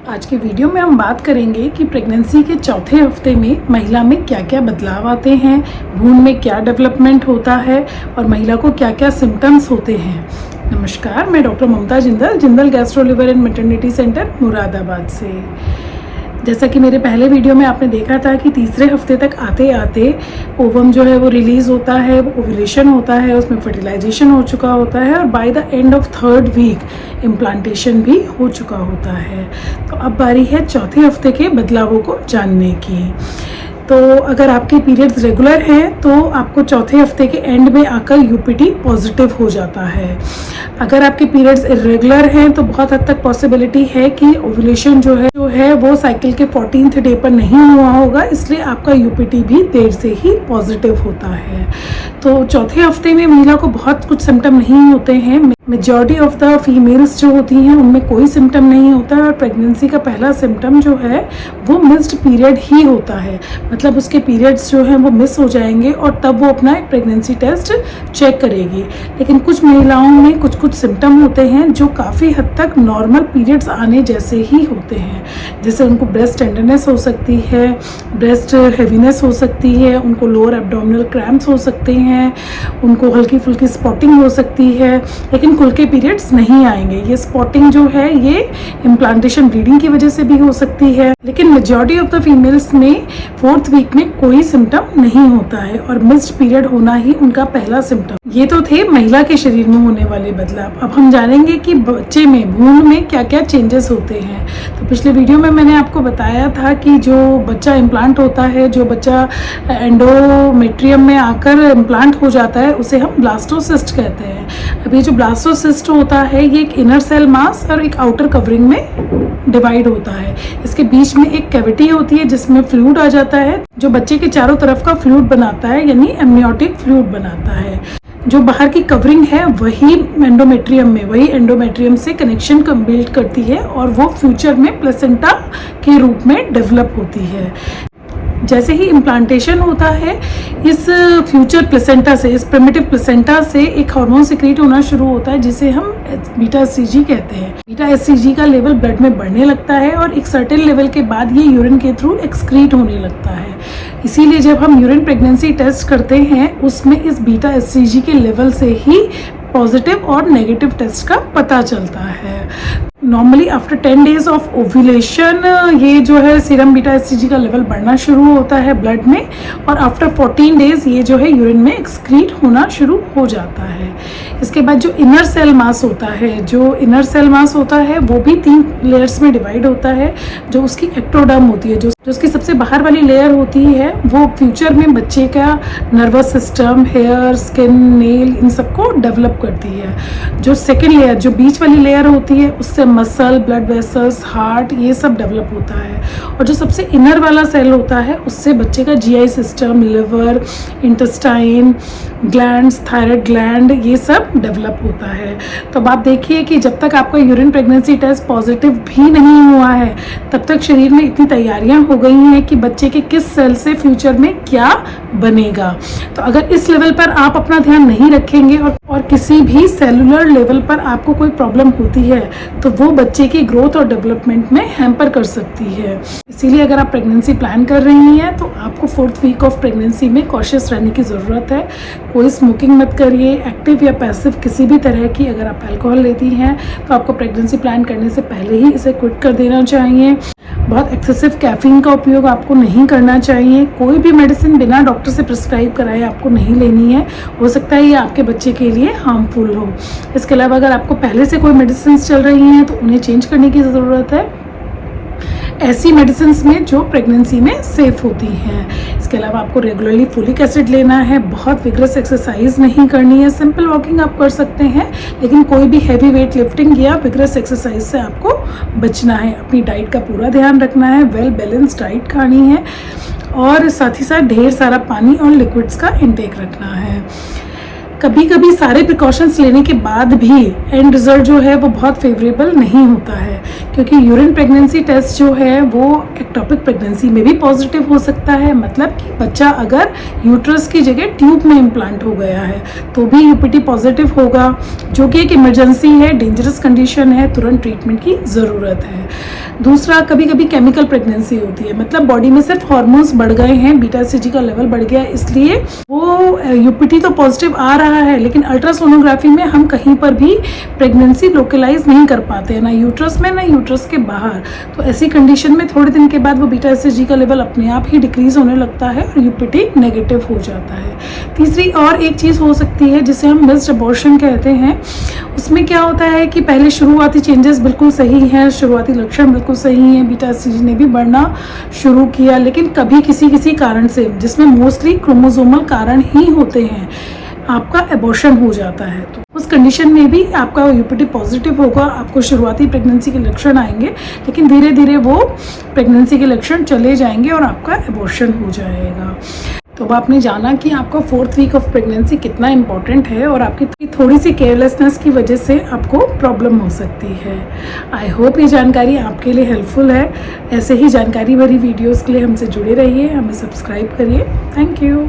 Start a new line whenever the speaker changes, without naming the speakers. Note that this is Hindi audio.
आज के वीडियो में हम बात करेंगे कि प्रेगनेंसी के चौथे हफ्ते में महिला में क्या क्या बदलाव आते हैं, भ्रूण में क्या डेवलपमेंट होता है और महिला को क्या क्या सिम्टम्स होते हैं। नमस्कार, मैं doctor Mamta Jindal, Jindal gastro liver and maternity centre Moradabad से। जैसा कि मेरे पहले वीडियो में आपने देखा था कि तीसरे हफ्ते तक आते आते ओवम जो है वो रिलीज़ होता है, ओव्यूलेशन होता है, उसमें फर्टिलाइजेशन हो चुका होता है और by the end of third week implantation भी हो चुका होता है। तो अब बारी है चौथे हफ्ते के बदलावों को जानने की। तो अगर आपके पीरियड्स रेगुलर हैं तो आपको चौथे हफ्ते के एंड में आकर यूपीटी पॉजिटिव हो जाता है। अगर आपके पीरियड्स इरेगुलर हैं तो बहुत हद तक पॉसिबिलिटी है कि ओव्यूलेशन जो है वो साइकिल के 14th डे पर नहीं हुआ होगा, इसलिए आपका यूपीटी भी देर से ही पॉजिटिव होता है। तो चौथे हफ्ते में महिला को बहुत कुछ सिम्टम नहीं होते हैं। मेजॉरिटी ऑफ द फीमेल्स जो होती हैं उनमें कोई सिम्टम नहीं होता है और प्रेगनेंसी का पहला सिम्टम जो है वो मिस्ड पीरियड ही होता है। मतलब उसके पीरियड्स जो हैं वो मिस हो जाएंगे और तब वो अपना एक प्रेगनेंसी टेस्ट चेक करेगी। लेकिन कुछ महिलाओं में कुछ कुछ सिम्टम होते हैं जो काफ़ी हद तक नॉर्मल पीरियड्स आने जैसे ही होते हैं। जैसे उनको ब्रेस्ट टेंडरनेस हो सकती है, ब्रेस्ट हेवीनेस हो सकती है, उनको लोअर एब्डोमिनल क्रैम्प्स हो सकते हैं, उनको हल्की फुल्की स्पॉटिंग हो सकती है, लेकिन खुल के पीरियड्स नहीं आएंगे। ये स्पॉटिंग जो है ये इम्प्लांटेशन ब्लीडिंग की वजह से भी हो सकती है, लेकिन मेजॉरिटी ऑफ द फीमेल्स में 4th वीक में कोई सिम्टम नहीं होता है और मिस्ड पीरियड होना ही उनका पहला सिम्टम। ये तो थे महिला के शरीर में होने वाले बदलाव। अब हम जानेंगे कि बच्चे में, भ्रूण में क्या क्या चेंजेस होते हैं। तो पिछले वीडियो में मैंने आपको बताया था कि जो बच्चा इम्प्लांट होता है, जो बच्चा एंडोमेट्रियम में आकर इम्प्लांट हो जाता है, उसे हम ब्लास्टोसिस्ट कहते हैं। अब ये जो ब्लास्टोसिस्ट होता है ये एक इनर सेल मास और एक आउटर कवरिंग में डिवाइड होता है। इसके बीच में एक कैविटी होती है जिसमें फ्लूइड आ जाता है जो बच्चे के चारों तरफ का फ्लूइड बनाता है, यानी एमनियोटिक फ्लूइड बनाता है। जो बाहर की कवरिंग है वही एंडोमेट्रियम से कनेक्शन को बिल्ड करती है और वो फ्यूचर में प्लेसेंटा के रूप में डेवलप होती है। जैसे ही इम्प्लांटेशन होता है, इस फ्यूचर प्लेसेंटा से, इस प्रिमिटिव प्लेसेंटा से एक हार्मोन सिक्रीट होना शुरू होता है जिसे हम बीटा एससीजी कहते हैं। बीटा एससीजी का लेवल ब्लड में बढ़ने लगता है और एक सर्टेन लेवल के बाद ये यूरिन के थ्रू एक्सक्रीट होने लगता है। इसीलिए जब हम यूरिन प्रेगनेंसी टेस्ट करते हैं उसमें इस बीटा एससीजी के लेवल से ही पॉजिटिव और नेगेटिव टेस्ट का पता चलता है। Normally after 10 days of ovulation ये जो है सीरम बीटा एससीजी का लेवल बढ़ना शुरू होता है ब्लड में और आफ्टर 14 डेज ये जो है यूरिन में एक्सक्रीट होना शुरू हो जाता है। इसके बाद जो इनर सेल मास होता है वो भी 3 लेयर्स में डिवाइड होता है। जो उसकी एक्टोडर्म होती है, जो उसकी सबसे बाहर वाली लेयर होती है, वो फ्यूचर में बच्चे का nervous system, hair, skin, nail, इन सबको डेवलप करती है। जो सेकेंड लेयर, जो बीच वाली लेयर होती है, उससे मसल, ब्लड वेसल्स, हार्ट, ये सब डेवलप होता है। और जो सबसे इनर वाला सेल होता है उससे बच्चे का GI system, liver, intestine, glands, thyroid gland, ये सब डेवलप होता है। तो अब आप देखिए कि जब तक आपका यूरिन प्रेगनेंसी टेस्ट पॉजिटिव भी नहीं हुआ है तब तक शरीर में इतनी तैयारियां हो गई हैं कि बच्चे के किस सेल से फ्यूचर में क्या बनेगा। तो अगर इस लेवल पर आप अपना ध्यान नहीं रखेंगे और किसी भी सेलुलर लेवल पर आपको कोई प्रॉब्लम होती है तो वो बच्चे की ग्रोथ और डेवलपमेंट में हैम्पर कर सकती है। इसीलिए अगर आप प्रेगनेंसी प्लान कर रही हैं तो आपको 4th वीक ऑफ प्रेगनेंसी में कॉशियस रहने की ज़रूरत है। कोई स्मोकिंग मत करिए, एक्टिव या पैसिव किसी भी तरह की। अगर आप अल्कोहल लेती हैं तो आपको प्रेगनेंसी प्लान करने से पहले ही इसे क्विट कर देना चाहिए। बहुत एक्सेसिव कैफीन का उपयोग आपको नहीं करना चाहिए। कोई भी मेडिसिन बिना डॉक्टर से प्रिस्क्राइब कराए आपको नहीं लेनी है। हो सकता है ये आपके बच्चे के लिए हार्मफुल हो। इसके अलावा अगर आपको पहले से कोई मेडिसिन चल रही हैं तो उन्हें चेंज करने की ज़रूरत है, ऐसी मेडिसिन में जो प्रेगनेंसी में सेफ होती हैं। इसके अलावा आपको रेगुलरली फोलिक एसिड लेना है, बहुत विग्रस एक्सरसाइज नहीं करनी है। सिंपल वॉकिंग आप कर सकते हैं, लेकिन कोई भी हैवी वेट लिफ्टिंग या विग्रस एक्सरसाइज से आपको बचना है। अपनी डाइट का पूरा ध्यान रखना है, वेल बैलेंस्ड डाइट खानी है और साथ ही साथ ढेर सारा पानी और लिक्विड्स का इंटेक रखना है। कभी कभी सारे प्रिकॉशंस लेने के बाद भी एंड रिजल्ट जो है वो बहुत फेवरेबल नहीं होता है, क्योंकि यूरिन प्रेगनेंसी टेस्ट जो है वो एक्टोपिक प्रेगनेंसी में भी पॉजिटिव हो सकता है। मतलब कि बच्चा अगर यूट्रस की जगह ट्यूब में इम्प्लांट हो गया है तो भी यूपीटी पॉजिटिव होगा, जो कि एक इमरजेंसी है, डेंजरस कंडीशन है, तुरंत ट्रीटमेंट की ज़रूरत है। दूसरा, कभी कभी केमिकल प्रेगनेंसी होती है, मतलब बॉडी में सिर्फ हार्मोन्स बढ़ गए हैं, बीटा सी जी का लेवल बढ़ गया, इसलिए वो यूपीटी तो पॉजिटिव आ रहा है, लेकिन अल्ट्रासोनोग्राफी में हम कहीं पर भी प्रेगनेंसी लोकलाइज नहीं कर पाते हैं, ना यूट्रस में ना यूट्रस के बाहर। तो ऐसी कंडीशन में थोड़े दिन के बाद वो बीटा सी जी का लेवल अपने आप ही डिक्रीज होने लगता है और यूपीटी नेगेटिव हो जाता है। तीसरी और एक चीज़ हो सकती है जिसे हम मिस्ड अबॉर्शन कहते हैं। उसमें क्या होता है कि पहले शुरुआती चेंजेस बिल्कुल सही हैं, शुरुआती लक्षण बिल्कुल सही हैं, बीटा सी जी ने भी बढ़ना शुरू किया, लेकिन कभी किसी कारण से, जिसमें मोस्टली क्रोमोसोमल कारण ही होते हैं, आपका एबॉर्शन हो जाता है। तो उस कंडीशन में भी आपका यूपीटी पॉजिटिव होगा, आपको शुरुआती प्रेगनेंसी के लक्षण आएंगे, लेकिन धीरे धीरे वो प्रेगनेंसी के लक्षण चले जाएंगे और आपका एबॉर्शन हो जाएगा। तो अब आपने जाना कि आपका 4th वीक ऑफ प्रेगनेंसी कितना इम्पॉर्टेंट है और आपकी थोड़ी सी केयरलेसनेस की वजह से आपको प्रॉब्लम हो सकती है। आई होप ये जानकारी आपके लिए हेल्पफुल है। ऐसे ही जानकारी भरी वीडियोस के लिए हमसे जुड़े रहिए, हमें सब्सक्राइब करिए। Thank you.